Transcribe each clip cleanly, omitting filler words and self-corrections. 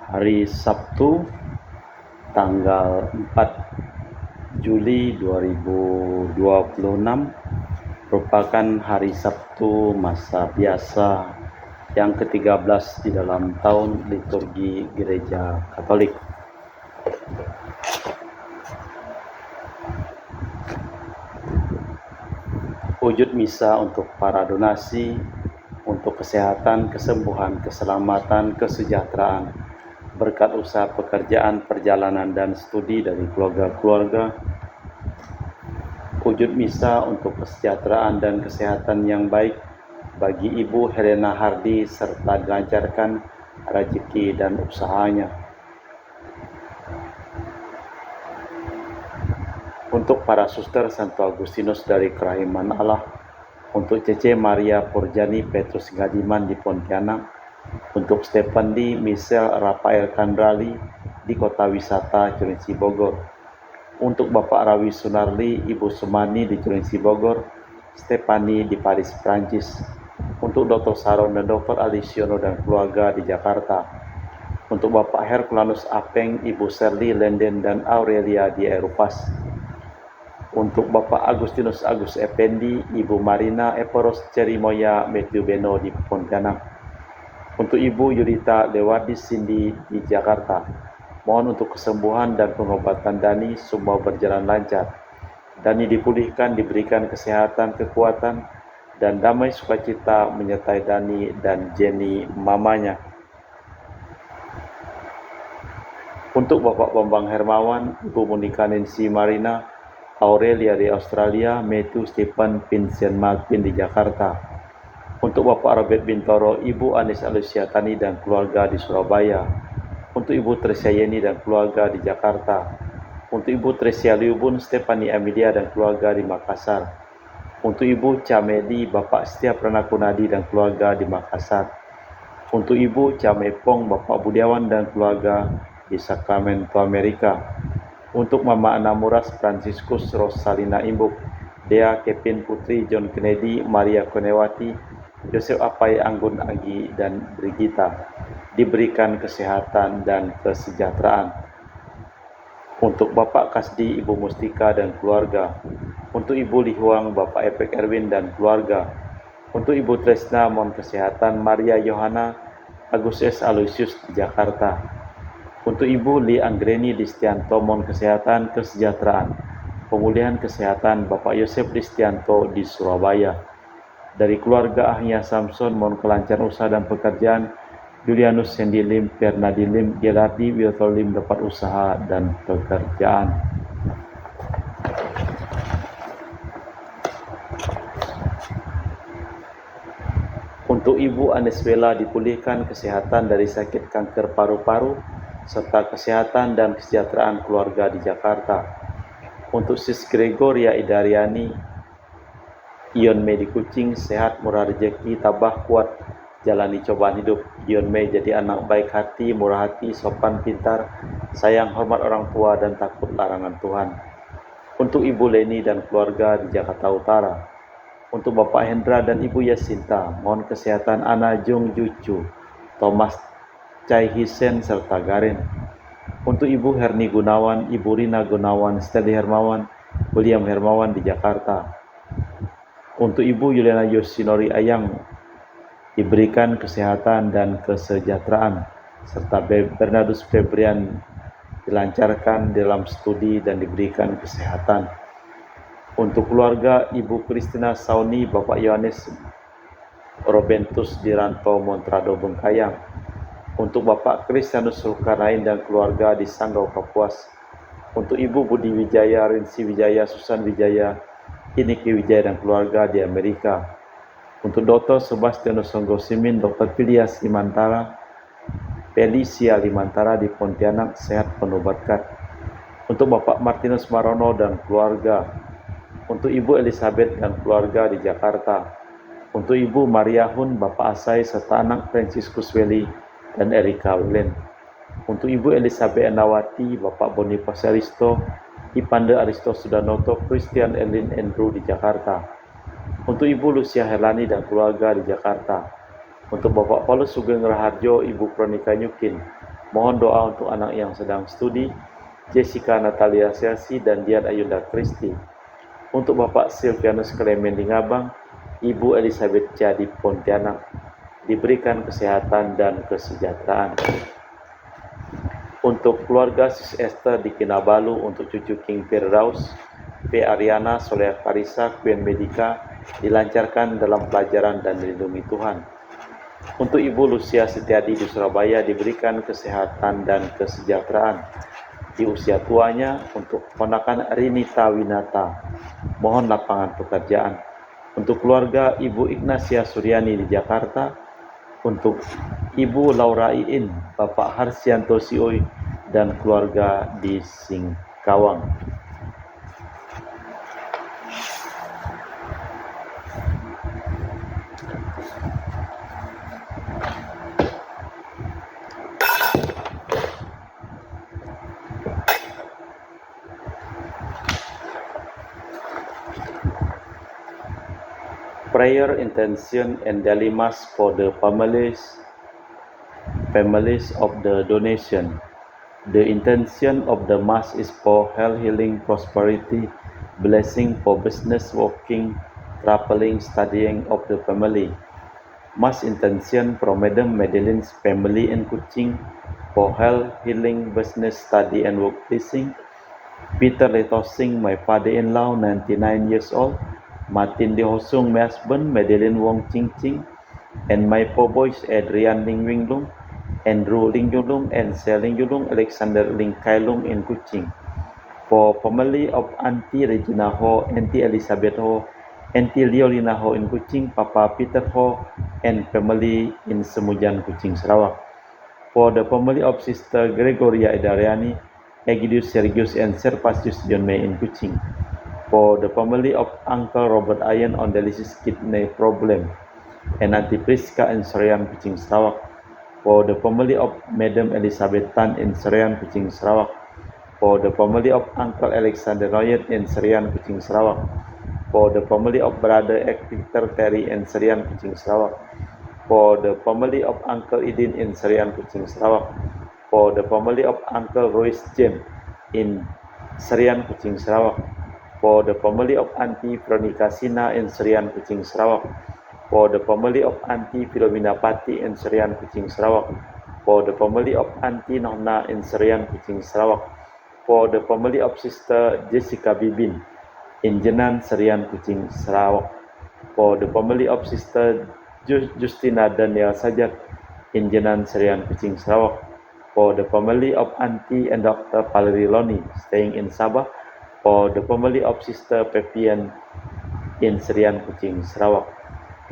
hari Sabtu tanggal 4 Juli 2026 merupakan hari Sabtu masa biasa yang ke-13 di dalam tahun liturgi Gereja Katolik. Wujud misa untuk para donasi, untuk kesehatan, kesembuhan, keselamatan, kesejahteraan, berkat usaha pekerjaan, perjalanan, dan studi dari keluarga-keluarga. Wujud misa untuk kesejahteraan dan kesehatan yang baik bagi Ibu Helena Hardy serta dilancarkan rezeki dan usahanya. Untuk para suster Santo Agustinus dari Kerahiman Allah, untuk Cece Maria Porjani Petrus Gadiman di Pontianak, untuk Stefandi Michel Rafael Kandrali di Kota Wisata Cileunci Bogor, untuk Bapak Rawi Sunarli, Ibu Sumani di Cileunci Bogor, Stefani di Paris, Prancis, untuk Dr. Saron dan Dr. Alisiono dan keluarga di Jakarta, untuk Bapak Herculanus Apeng, Ibu Serli Lenden dan Aurelia di Eropas, untuk Bapak Agustinus Agus Effendi, Ibu Marina Eporos Cerimoya Matthew Beno di Pontianak, untuk Ibu Yudita Lewadi Cindy di Jakarta. Mohon untuk kesembuhan dan pengobatan Dani semua berjalan lancar. Dani dipulihkan, diberikan kesehatan, kekuatan, dan damai sukacita menyertai Dani dan Jenny mamanya. Untuk Bapak Bambang Hermawan, Ibu Monika Nancy Marina, Aurelia di Australia, Matthew Stephen Vincent Malvin di Jakarta. Untuk Bapak Robert Bintoro, Ibu Anis Alicia Tani dan keluarga di Surabaya. Untuk Ibu Tresia Yeni dan keluarga di Jakarta. Untuk Ibu Tresia Liubun, Stefani Amelia dan keluarga di Makassar. Untuk Ibu Camedi, Bapak Setia Pranakunadi dan keluarga di Makassar. Untuk Ibu Camepong, Bapak Budiawan dan keluarga di Sacramento, Amerika. Untuk Mama Anamuras Franciscus Rosalina Imbuk, Dea Kevin Putri John Kennedy, Maria Konewati, Joseph Apai Anggun Agi, dan Brigita diberikan kesehatan dan kesejahteraan. Untuk Bapak Kasdi, Ibu Mustika dan keluarga. Untuk Ibu Lihuang, Bapak Epek Erwin dan keluarga. Untuk Ibu Tresna, mohon kesehatan. Maria Yohana Agus S. Aloysius di Jakarta. Untuk Ibu Li Anggreni Distianto, mohon kesehatan, kesejahteraan, pemulihan kesehatan. Bapak Yosef Distianto di Surabaya. Dari keluarga Ahnya Samson, mohon kelancaran usaha dan pekerjaan. Julianus Sandy Lim, Fernadi Lim, Gelardi Wilto Lim dapat usaha dan pekerjaan. Untuk Ibu Aneswela dipulihkan kesehatan dari sakit kanker paru-paru serta kesehatan dan kesejahteraan keluarga di Jakarta. Untuk Sis Gregoria Idariani, Ion Mei di Kucing, sehat, murah rezeki, tabah, kuat, jalani cobaan hidup. Ion Mei jadi anak baik hati, murah hati, sopan, pintar, sayang, hormat orang tua, dan takut larangan Tuhan. Untuk Ibu Leni dan keluarga di Jakarta Utara. Untuk Bapak Hendra dan Ibu Yasinta, mohon kesehatan Ana Jung Jucu, Thomas Cai Hisen serta Garen. Untuk Ibu Herni Gunawan, Ibu Rina Gunawan, Steli Hermawan, William Hermawan di Jakarta. Untuk Ibu Yuliana Yosinori Ayang diberikan kesehatan dan kesejahteraan, serta Bernardus Febrian dilancarkan dalam studi dan diberikan kesehatan. Untuk keluarga Ibu Kristina Sauni, Bapak Yohanes Robentus di Rantau Montrado Bengkayang. Untuk Bapak Kristianus Zulkarnain dan keluarga di Sanggau Kapuas. Untuk Ibu Budi Wijaya, Rinsi Wijaya, Susan Wijaya, Iniki Wijaya dan keluarga di Amerika. Untuk Dr. Sebastianus Songgosimin, Dr. Filias Limantara, Felicia Limantara di Pontianak, sehat penuh berkat. Untuk Bapak Martinus Marono dan keluarga. Untuk Ibu Elizabeth dan keluarga di Jakarta. Untuk Ibu Maria Hun, Bapak Asai serta anak Franciscus Welly dan Erika Wilen. Untuk Ibu Elizabeth Nawati, Bapak Boniface Aristo, Ipande Aristo Sudanoto, Christian Elin Andrew di Jakarta. Untuk Ibu Lucia Helani dan keluarga di Jakarta. Untuk Bapak Paulus Sugeng Raharjo, Ibu Kronika Nyukin, Mohon doa untuk anak yang sedang studi, Jessica Natalia Selsi dan Dian Ayunda Kristi. Untuk Bapak Silvianus Clement di Ngabang, Ibu Elizabeth Cha di Pontianak, diberikan kesehatan dan kesejahteraan. Untuk keluarga Sis Esther di Kinabalu, untuk cucu King Firdaus, P. Ariana, Soleh Karisa, Queen Medica, dilancarkan dalam pelajaran dan dilindungi Tuhan. Untuk Ibu Lucia Setiadi di Surabaya, diberikan kesehatan dan kesejahteraan di usia tuanya. Untuk ponakan Rinita Winata, mohon lapangan pekerjaan. Untuk keluarga Ibu Ignacia Suryani di Jakarta, untuk Ibu Laura Iin, Bapak Harsianto Sioy, dan keluarga di Singkawang. Prayer intention and daily mass for the families of the donation. The intention of the mass is for health, healing, prosperity, blessing for business, working, traveling, studying of the family. Mass intention from Madam Madeline's family in Kuching for health, healing, business, study, and work blessing. Peter Letosing, my father-in-law, 99 years old. Martin De Hosung, my husband, Madeline Wong Ching Ching, and my four boys, Adrian Ling Wing Lung, Andrew Ling Yulung, and Seling Yulung, Alexander Ling Kai Lung in Kuching. For family of Auntie Regina Ho, Auntie Elizabeth Ho, Auntie Leolina Ho in Kuching, Papa Peter Ho, and family in Semujan, Kuching, Sarawak. For the family of Sister Gregoria Edariani, Egidius Sergius, and Servasius John May in Kuching. For the family of Uncle Robert Ayen on dialysis kidney problem, and Auntie Priska in Serian, Kuching, Sarawak. For the family of Madam Elizabeth Tan in Serian, Kuching, Sarawak. For the family of Uncle Alexander Noyet in Serian, Kuching, Sarawak. For the family of Brother Victor Terry in Serian, Kuching, Sarawak. For the family of Uncle Idin in Serian, Kuching, Sarawak. For the family of Uncle Royce James in Serian, Kuching, Sarawak. For the family of Auntie Veronica Sina in Serian, Kuching, Sarawak. For the family of Auntie Philomena Pati in Serian, Kuching, Sarawak. For the family of Auntie Nona in Serian, Kuching, Sarawak. For the family of Sister Jessica Bibin in Jenan, Serian, Kuching, Sarawak. For the family of Sister Justina Daniel Sajak in Jenan, Serian, Kuching, Sarawak. For the family of Auntie and Dr. Valerie Loni staying in Sabah. For the family of Sister Pepian in Serian, Kuching, Sarawak.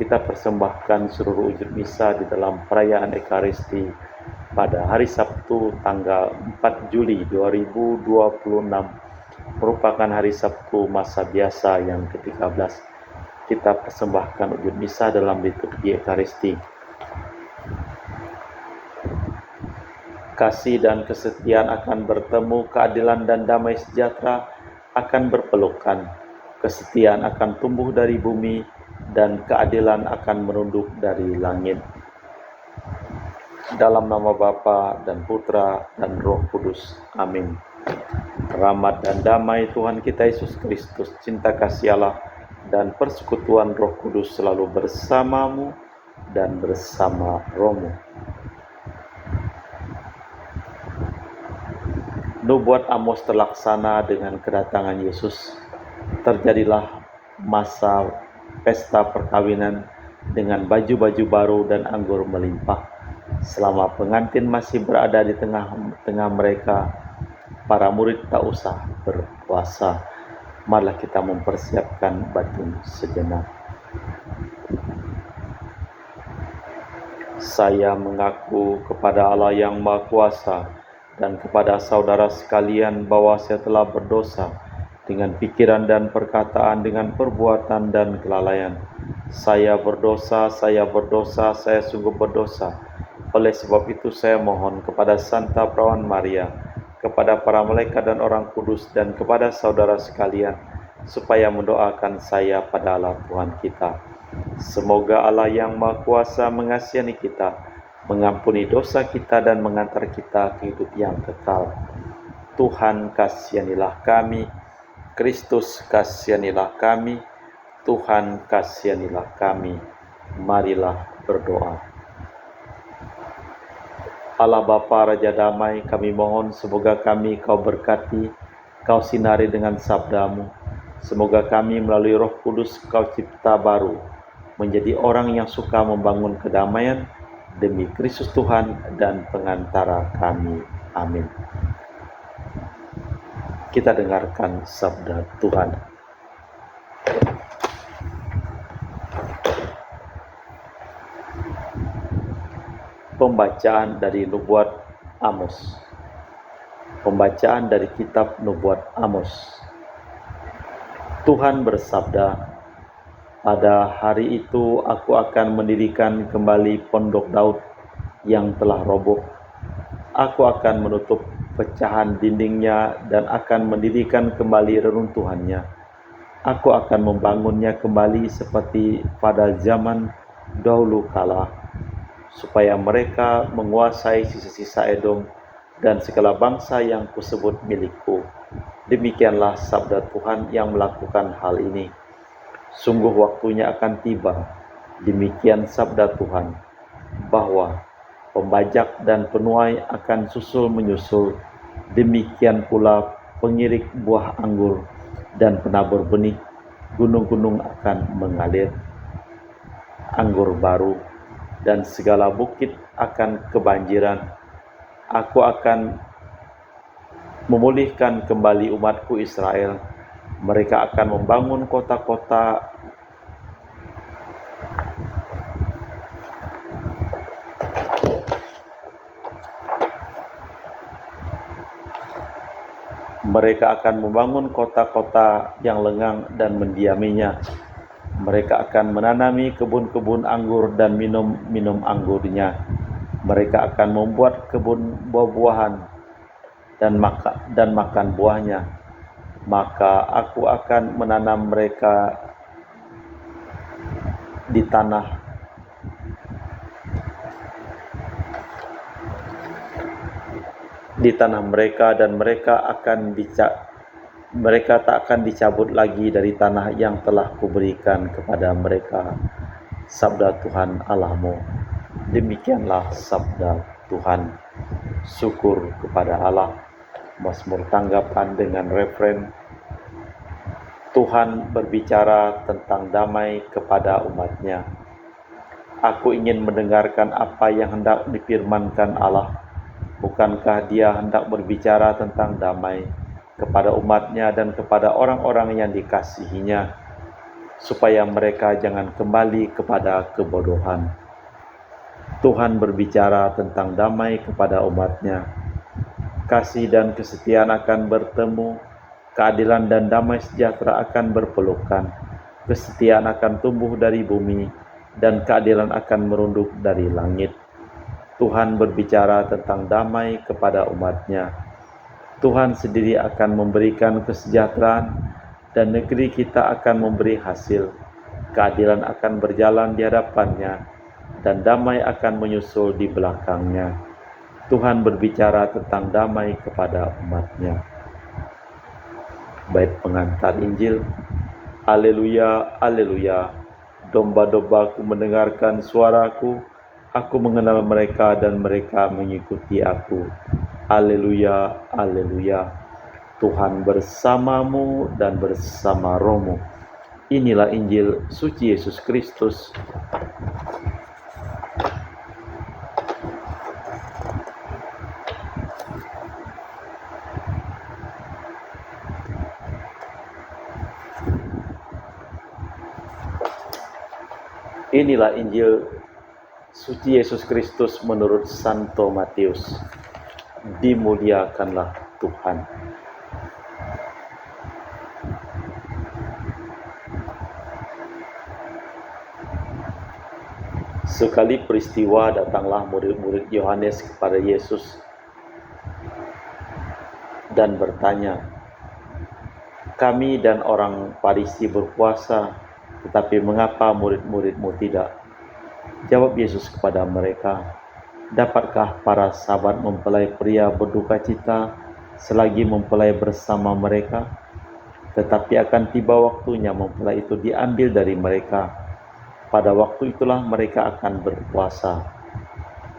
Kita persembahkan seluruh wujud misa di dalam perayaan Ekaristi pada hari Sabtu tanggal 4 Juli 2026, merupakan hari Sabtu masa biasa yang ke-13. Kita persembahkan wujud misa dalam liturgi Ekaristi. Kasih dan kesetiaan akan bertemu, keadilan dan damai sejahtera akan berpelukan, kesetiaan akan tumbuh dari bumi, dan keadilan akan merunduk dari langit. Dalam nama Bapa dan Putra dan Roh Kudus. Amin. Rahmat dan damai Tuhan kita Yesus Kristus, cinta kasih Allah, dan persekutuan Roh Kudus selalu bersamamu dan bersama rohmu. Nubuat Amos terlaksana dengan kedatangan Yesus. Terjadilah masa pesta perkawinan dengan baju-baju baru dan anggur melimpah. Selama pengantin masih berada di tengah-tengah mereka, para murid tak usah berpuasa. Marilah kita mempersiapkan batin sejenak. Saya mengaku kepada Allah yang Maha Kuasa dan kepada saudara sekalian bahwa saya telah berdosa dengan pikiran dan perkataan, dengan perbuatan dan kelalaian. Saya berdosa, saya sungguh berdosa. Oleh sebab itu saya mohon kepada Santa Perawan Maria, kepada para malaikat dan orang kudus, dan kepada saudara sekalian, supaya mendoakan saya pada Allah Tuhan kita. Semoga Allah yang Maha Kuasa mengasihani kita, mengampuni dosa kita dan mengantar kita ke hidup yang kekal. Tuhan kasihanilah kami, Kristus kasihanilah kami, Tuhan kasihanilah kami. Marilah berdoa. Allah Bapa Raja Damai, kami mohon semoga kami Kau berkati, Kau sinari dengan sabdamu. Semoga kami melalui Roh Kudus Kau cipta baru, menjadi orang yang suka membangun kedamaian demi Kristus Tuhan dan pengantara kami. Amin. Kita dengarkan sabda Tuhan. Pembacaan dari Nubuat Amos. Pembacaan dari kitab Nubuat Amos. Tuhan bersabda, pada hari itu aku akan mendirikan kembali pondok Daud yang telah roboh. Aku akan menutup pecahan dindingnya dan akan mendirikan kembali reruntuhannya. Aku akan membangunnya kembali seperti pada zaman dahulu kala, supaya mereka menguasai sisa-sisa Edom dan segala bangsa yang kusebut milikku. Demikianlah sabda Tuhan yang melakukan hal ini. Sungguh waktunya akan tiba, demikian sabda Tuhan, bahwa pembajak dan penuai akan susul menyusul, demikian pula pengirik buah anggur dan penabur benih. Gunung-gunung akan mengalir anggur baru, dan segala bukit akan kebanjiran. Aku akan memulihkan kembali umatku Israel. Mereka akan membangun kota-kota yang lengang dan mendiaminya. Mereka akan menanami kebun-kebun anggur dan minum anggurnya. Mereka akan membuat kebun buah-buahan dan makan buahnya. Maka aku akan menanam mereka di tanah mereka, dan mereka tak akan dicabut lagi dari tanah yang telah kuberikan kepada mereka. Sabda Tuhan Allahmu. Demikianlah sabda Tuhan. Syukur kepada Allah. Mazmur tanggapan dengan referen, Tuhan berbicara tentang damai kepada umatnya. Aku ingin mendengarkan apa yang hendak difirmankan Allah. Bukankah Dia hendak berbicara tentang damai kepada umatnya dan kepada orang-orang yang dikasihinya, supaya mereka jangan kembali kepada kebodohan. Tuhan berbicara tentang damai kepada umatnya. Kasih dan kesetiaan akan bertemu, keadilan dan damai sejahtera akan berpelukan. Kesetiaan akan tumbuh dari bumi, dan keadilan akan merunduk dari langit. Tuhan berbicara tentang damai kepada umatnya. Tuhan sendiri akan memberikan kesejahteraan, dan negeri kita akan memberi hasil. Keadilan akan berjalan di hadapannya, dan damai akan menyusul di belakangnya. Tuhan berbicara tentang damai kepada umatnya. Bait pengantar Injil. Haleluya, haleluya. Domba-dombaku mendengarkan suaraku. Aku mengenal mereka dan mereka mengikuti aku. Haleluya, haleluya. Tuhan bersamamu dan bersama rohmu. Inilah Injil suci Yesus Kristus. Inilah Injil suci Yesus Kristus menurut Santo Matius. Dimuliakanlah Tuhan. Sekali peristiwa datanglah murid-murid Yohanes kepada Yesus dan bertanya, "Kami dan orang Farisi berpuasa, tetapi mengapa murid-muridmu tidak?" Jawab Yesus kepada mereka, Dapatkah para sahabat mempelai pria berduka cita selagi mempelai bersama mereka? Tetapi akan tiba waktunya mempelai itu diambil dari mereka. Pada waktu itulah mereka akan berpuasa.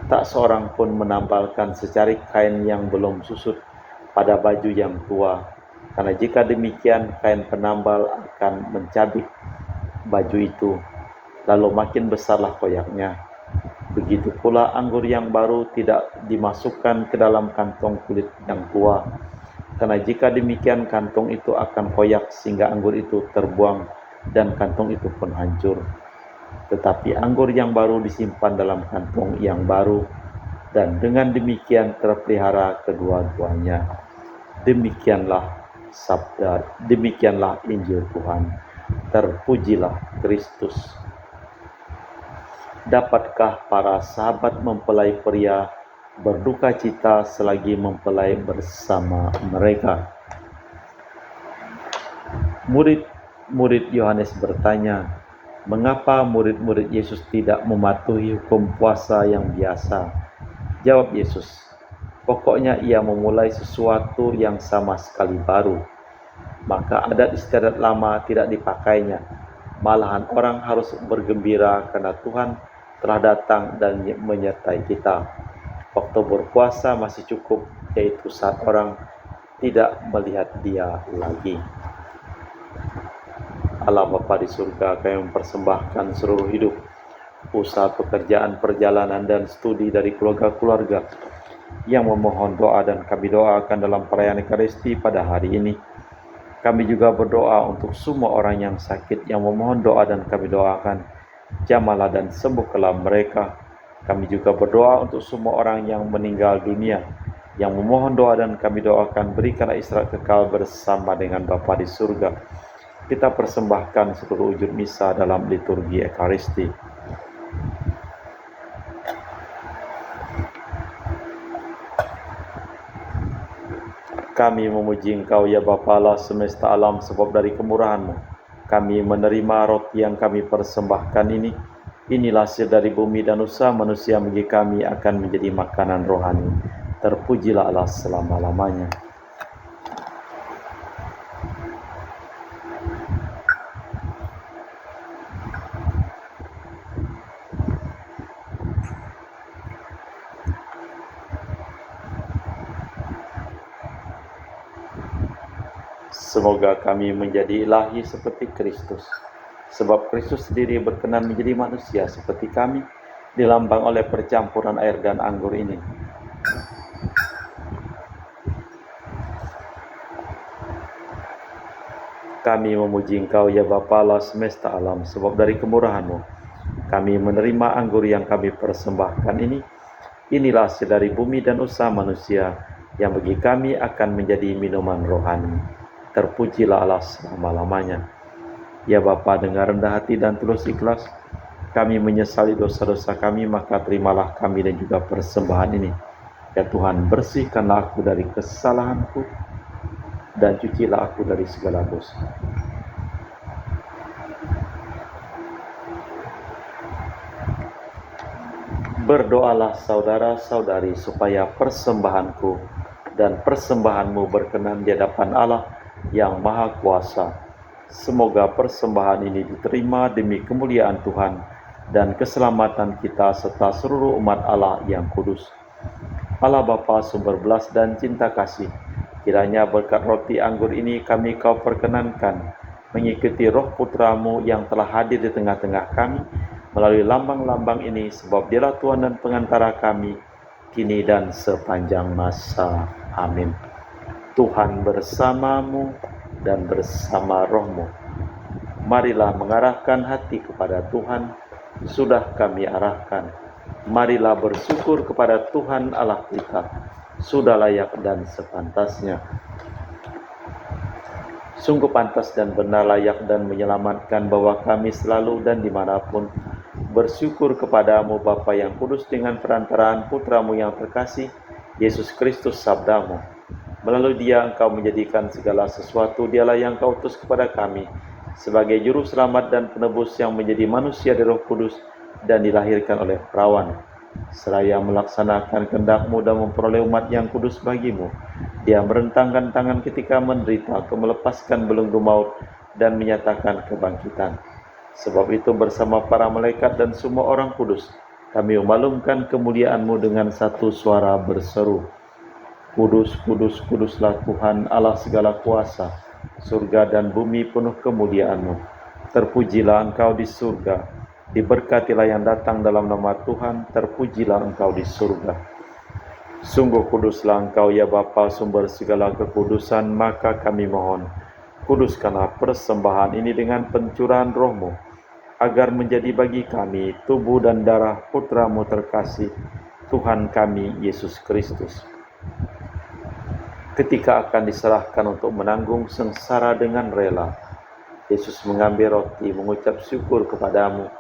Tak seorang pun menambalkan secarik kain yang belum susut pada baju yang tua, karena jika demikian kain penambal akan mencabik baju itu, lalu makin besarlah koyaknya. Begitu pula anggur yang baru tidak dimasukkan ke dalam kantong kulit yang tua, karena jika demikian kantong itu akan koyak sehingga anggur itu terbuang dan kantong itu pun hancur. Tetapi anggur yang baru disimpan dalam kantong yang baru, dan dengan demikian terpelihara kedua-duanya. Demikianlah Injil Tuhan. Terpujilah Kristus. Dapatkah para sahabat mempelai pria berduka cita selagi mempelai bersama mereka? Murid-murid Yohanes bertanya, mengapa murid-murid Yesus tidak mematuhi hukum puasa yang biasa? Jawab Yesus, pokoknya ia memulai sesuatu yang sama sekali baru. Maka adat istiadat lama tidak dipakainya. Malahan orang harus bergembira karena Tuhan telah datang dan menyertai kita. Waktu berpuasa masih cukup, yaitu saat orang tidak melihat Dia lagi. Allah Bapa di surga, kami mempersembahkan seluruh hidup, usaha, pekerjaan, perjalanan, dan studi dari keluarga-keluarga yang memohon doa dan kami doakan dalam perayaan Ekaristi pada hari ini. Kami juga berdoa untuk semua orang yang sakit yang memohon doa dan kami doakan, jamahlah dan sembuhkanlah mereka. Kami juga berdoa untuk semua orang yang meninggal dunia, yang memohon doa dan kami doakan, berikanlah istirahat kekal bersama dengan Bapa di surga. Kita persembahkan seluruh wujud misa dalam liturgi Ekaristi. Kami memuji Engkau ya Bapa Allah semesta alam, sebab dari kemurahan-Mu kami menerima roti yang kami persembahkan ini. Inilah hasil dari bumi dan usaha manusia bagi kami akan menjadi makanan rohani. Terpujilah Allah selama-lamanya. Semoga kami menjadi ilahi seperti Kristus, sebab Kristus sendiri berkenan menjadi manusia seperti kami, dilambang oleh percampuran air dan anggur ini. Kami memuji Engkau ya Bapa Allah semesta alam, sebab dari kemurahan-Mu kami menerima anggur yang kami persembahkan ini. Inilah hasil dari bumi dan usaha manusia yang bagi kami akan menjadi minuman rohani. Terpujilah Allah selama-lamanya. Ya Bapa, dengan rendah hati dan tulus ikhlas kami menyesali dosa-dosa kami, maka terimalah kami dan juga persembahan ini. Ya Tuhan, bersihkanlah aku dari kesalahanku dan cucilah aku dari segala dosa. Berdoalah saudara-saudari supaya persembahanku dan persembahanmu berkenan di hadapan Allah yang Maha Kuasa. Semoga persembahan ini diterima demi kemuliaan Tuhan dan keselamatan kita serta seluruh umat Allah yang kudus. Allah Bapa sumber belas dan cinta kasih, kiranya berkat roti anggur ini kami Kau perkenankan mengikuti Roh Putramu yang telah hadir di tengah-tengah kami melalui lambang-lambang ini, sebab Dialah Tuhan dan pengantara kami kini dan sepanjang masa. Amin. Tuhan bersamamu dan bersama rohmu. Marilah mengarahkan hati kepada Tuhan, sudah kami arahkan. Marilah bersyukur kepada Tuhan Allah kita, sudah layak dan sepantasnya. Sungguh pantas dan benar, layak dan menyelamatkan bahwa kami selalu dan dimanapun bersyukur kepadamu Bapa yang kudus dengan perantaraan Putramu yang terkasih, Yesus Kristus Sabdamu. Melalui Dia Engkau menjadikan segala sesuatu. Dialah yang Kau utus kepada kami sebagai juru selamat dan penebus yang menjadi manusia dari Roh Kudus dan dilahirkan oleh perawan. seraya melaksanakan kehendak-Mu dan memperoleh umat yang kudus bagi-Mu. Dia merentangkan tangan ketika menderita untuk melepaskan belenggu maut dan menyatakan kebangkitan. Sebab itu bersama para malaikat dan semua orang kudus, kami memaklumkan kemuliaan-Mu dengan satu suara berseru, Kudus, kudus, kuduslah Tuhan Allah segala kuasa, surga dan bumi penuh kemuliaan-Mu. Terpujilah Engkau di surga, diberkatilah yang datang dalam nama Tuhan, terpujilah Engkau di surga. Sungguh kuduslah Engkau ya Bapa, sumber segala kekudusan, maka kami mohon, kuduskanlah persembahan ini dengan pencurahan Roh-Mu, agar menjadi bagi kami tubuh dan darah Putra-Mu terkasih, Tuhan kami Yesus Kristus. Ketika akan diserahkan untuk menanggung sengsara dengan rela, Yesus mengambil roti, mengucap syukur kepadamu,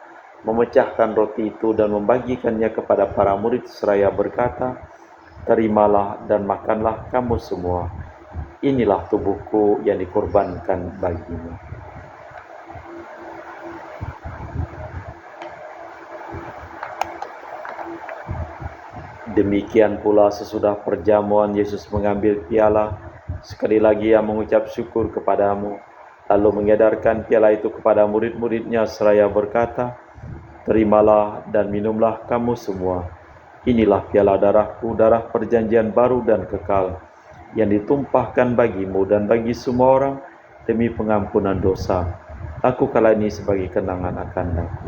memecahkan roti itu dan membagikannya kepada para murid seraya berkata, terimalah dan makanlah kamu semua. Inilah tubuhku yang dikorbankan bagimu. Demikian pula sesudah perjamuan Yesus mengambil piala, sekali lagi ia mengucap syukur kepadamu, lalu mengedarkan piala itu kepada murid-muridnya seraya berkata, terimalah dan minumlah kamu semua. Inilah piala darahku, darah perjanjian baru dan kekal, yang ditumpahkan bagimu dan bagi semua orang demi pengampunan dosa. Lakukanlah ini sebagai kenangan akan aku.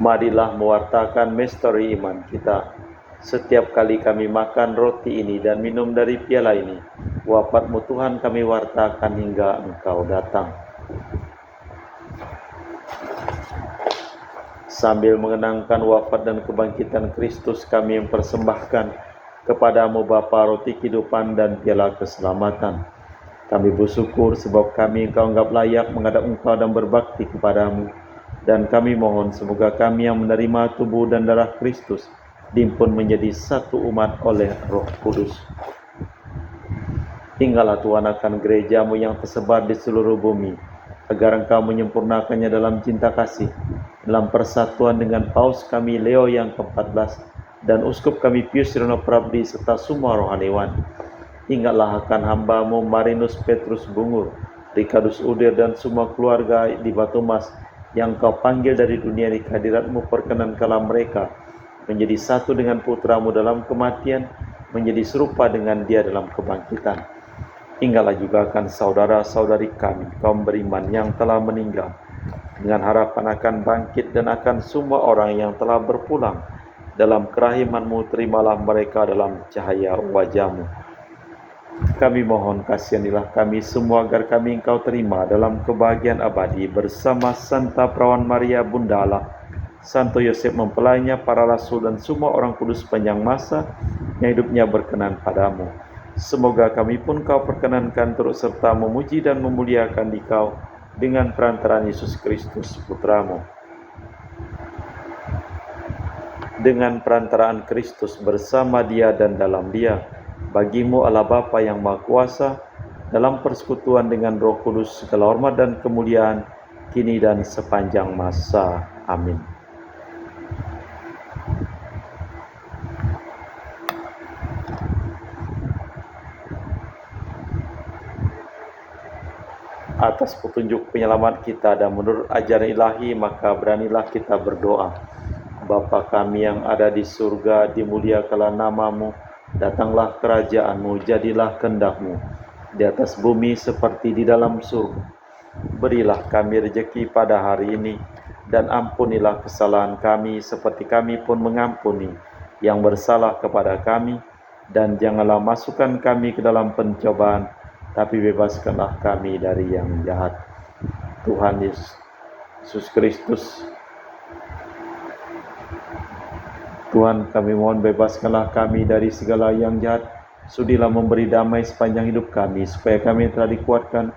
Marilah mewartakan misteri iman kita. Setiap kali kami makan roti ini dan minum dari piala ini, wafat-Mu Tuhan kami wartakan hingga Engkau datang. Sambil mengenangkan wafat dan kebangkitan Kristus, kami mempersembahkan kepadamu Bapa roti kehidupan dan piala keselamatan. Kami bersyukur sebab kami Engkau anggap layak menghadap Engkau dan berbakti kepadamu. Dan kami mohon semoga kami yang menerima tubuh dan darah Kristus dihimpun menjadi satu umat oleh Roh Kudus. Tinggallah Tuhan akan gereja-Mu yang tersebar di seluruh bumi, agar Engkau menyempurnakannya dalam cinta kasih, dalam persatuan dengan Paus kami Leo yang ke-14 dan Uskup kami Pius Sirino Prabdi serta semua rohaniwan. Ingatlah akan hamba-Mu Marinus Petrus Bungur, Ricardus Udir dan semua keluarga di Batu Mas yang Kau panggil dari dunia ini, kehadirat-Mu perkenankanlah mereka menjadi satu dengan Putra-Mu dalam kematian, menjadi serupa dengan Dia dalam kebangkitan. Ingatlah juga akan saudara-saudari kami, kaum beriman yang telah meninggal, dengan harapan akan bangkit dan akan semua orang yang telah berpulang. Dalam kerahiman-Mu terimalah mereka dalam cahaya wajah-Mu. Kami mohon kasihanilah kami semua agar kami Engkau terima dalam kebahagiaan abadi bersama Santa Perawan Maria Bunda Allah, Santo Yosef mempelainya, para rasul dan semua orang kudus sepanjang masa yang hidupnya berkenan padamu. Semoga kami pun Kau perkenankan turut serta memuji dan memuliakan di Kau dengan perantaraan Yesus Kristus Putra-Mu. Dengan perantaraan Kristus bersama Dia dan dalam Dia, bagi-Mu Allah Bapa yang Maha Kuasa, dalam persekutuan dengan Roh Kudus, segala hormat dan kemuliaan, kini dan sepanjang masa. Amin. Atas petunjuk penyelamat kita dan menurut ajaran ilahi, maka beranilah kita berdoa. Bapa kami yang ada di surga, dimuliakanlah nama-Mu, datanglah kerajaan-Mu, jadilah kehendak-Mu di atas bumi seperti di dalam surga. Berilah kami rejeki pada hari ini, dan ampunilah kesalahan kami seperti kami pun mengampuni yang bersalah kepada kami, dan janganlah masukkan kami ke dalam pencobaan, tapi bebaskanlah kami dari yang jahat. Tuhan Yesus Kristus, Tuhan, kami mohon bebaskanlah kami dari segala yang jahat. Sudilah memberi damai sepanjang hidup kami, supaya kami telah dikuatkan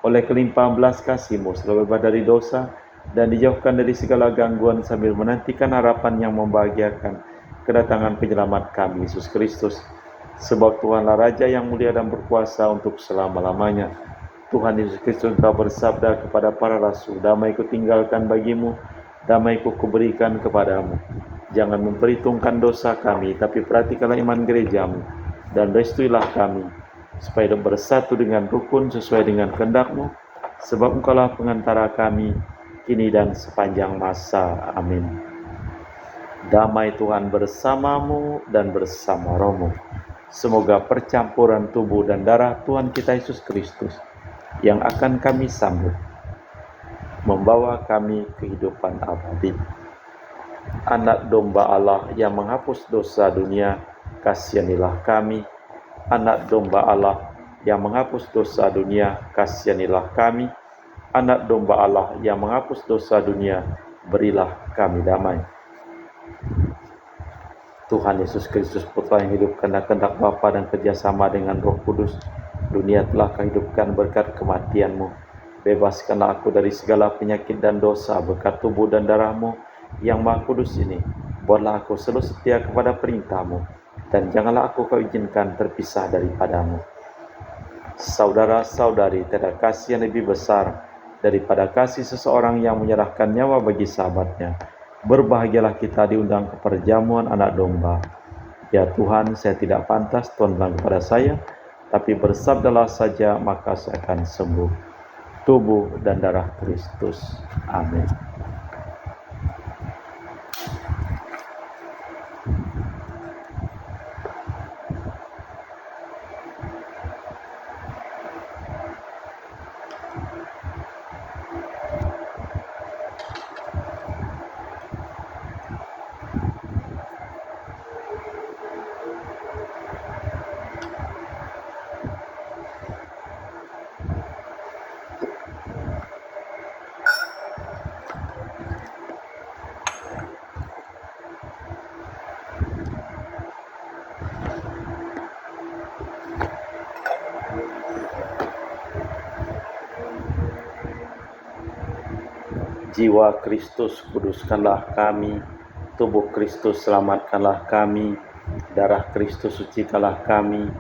oleh kelimpahan belas kasih-Mu, selalu bebas dari dosa dan dijauhkan dari segala gangguan, sambil menantikan harapan yang membahagiakan kedatangan penyelamat kami, Yesus Kristus. Sebab Tuhanlah Raja yang mulia dan berkuasa untuk selama-lamanya. Tuhan Yesus Kristus, Engkau bersabda kepada para rasul, damai ku tinggalkan bagimu, damai ku kuberikan kepadamu. Jangan memperhitungkan dosa kami, tapi perhatikanlah iman gerejamu, dan restuilah kami, supaya bersatu dengan rukun sesuai dengan kehendak-Mu, sebab Engkaulah pengantara kami, kini dan sepanjang masa. Amin. Damai Tuhan bersamamu dan bersama rohmu. Semoga percampuran tubuh dan darah Tuhan kita Yesus Kristus yang akan kami sambut membawa kami kehidupan abadi. Anak domba Allah yang menghapus dosa dunia, kasihanilah kami. Anak domba Allah yang menghapus dosa dunia, kasihanilah kami. Anak domba Allah yang menghapus dosa dunia, berilah kami damai. Tuhan Yesus Kristus, Putra yang hidup karena kehendak Bapa dan kerjasama dengan Roh Kudus, dunia telah kau hidupkan berkat kematian-Mu. Bebaskanlah aku dari segala penyakit dan dosa berkat tubuh dan darah-Mu yang Maha Kudus ini. Buatlah aku selalu setia kepada perintah-Mu, dan janganlah aku kau izinkan terpisah daripada-Mu. Saudara-saudari, tiada kasih yang lebih besar daripada kasih seseorang yang menyerahkan nyawa bagi sahabatnya. Berbahagialah kita diundang ke perjamuan anak domba. Ya Tuhan, saya tidak pantas Tuhan bilang kepada saya, tapi bersabdalah saja maka saya akan sembuh. Tubuh dan darah Kristus. Amin. Jiwa Kristus, kuduskanlah kami. Tubuh Kristus, selamatkanlah kami. Darah Kristus, sucikanlah kami.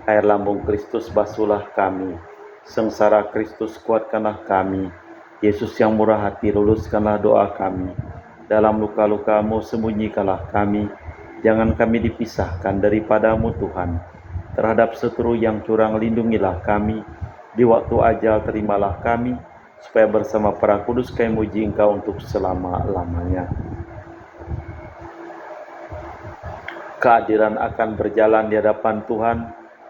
Air lambung Kristus, basuhlah kami. Sengsara Kristus, kuatkanlah kami. Yesus yang murah hati, luluskanlah doa kami. Dalam luka-luka-Mu, sembunyikanlah kami. Jangan kami dipisahkan daripada-Mu, Tuhan. Terhadap seteru yang curang, lindungilah kami. Di waktu ajal, terimalah kami, supaya bersama para kudus kami muji Engkau untuk selama-lamanya. Keadilan akan berjalan di hadapan Tuhan,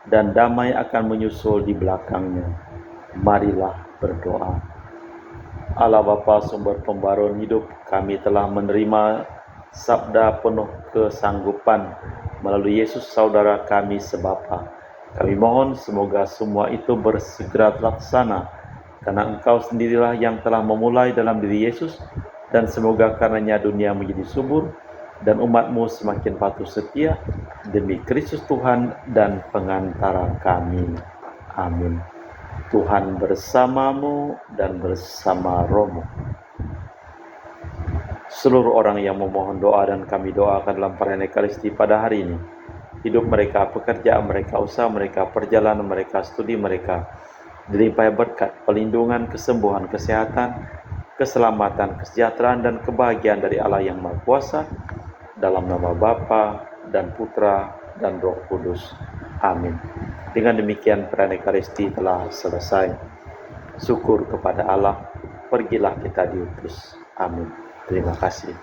dan damai akan menyusul di belakangnya. Marilah berdoa. Allah Bapa, sumber pembaruan hidup, kami telah menerima sabda penuh kesanggupan melalui Yesus saudara kami sebapa. Kami mohon semoga semua itu bersegera terlaksana, karena Engkau sendirilah yang telah memulai dalam diri Yesus, dan semoga karenanya dunia menjadi subur, dan umat-Mu semakin patuh setia, demi Kristus Tuhan dan pengantara kami. Amin. Tuhan bersamamu dan bersama rohmu. Seluruh orang yang memohon doa dan kami doakan dalam perayaan Ekaristi pada hari ini, hidup mereka, pekerjaan mereka, usaha mereka, perjalanan mereka, studi mereka, dilimpahi berkat, pelindungan, kesembuhan, kesehatan, keselamatan, kesejahteraan, dan kebahagiaan dari Allah yang Maha Kuasa, dalam nama Bapa dan Putra dan Roh Kudus. Amin. Dengan demikian perayaan Ekaristi telah selesai. Syukur kepada Allah, pergilah kita diutus. Amin. Terima kasih.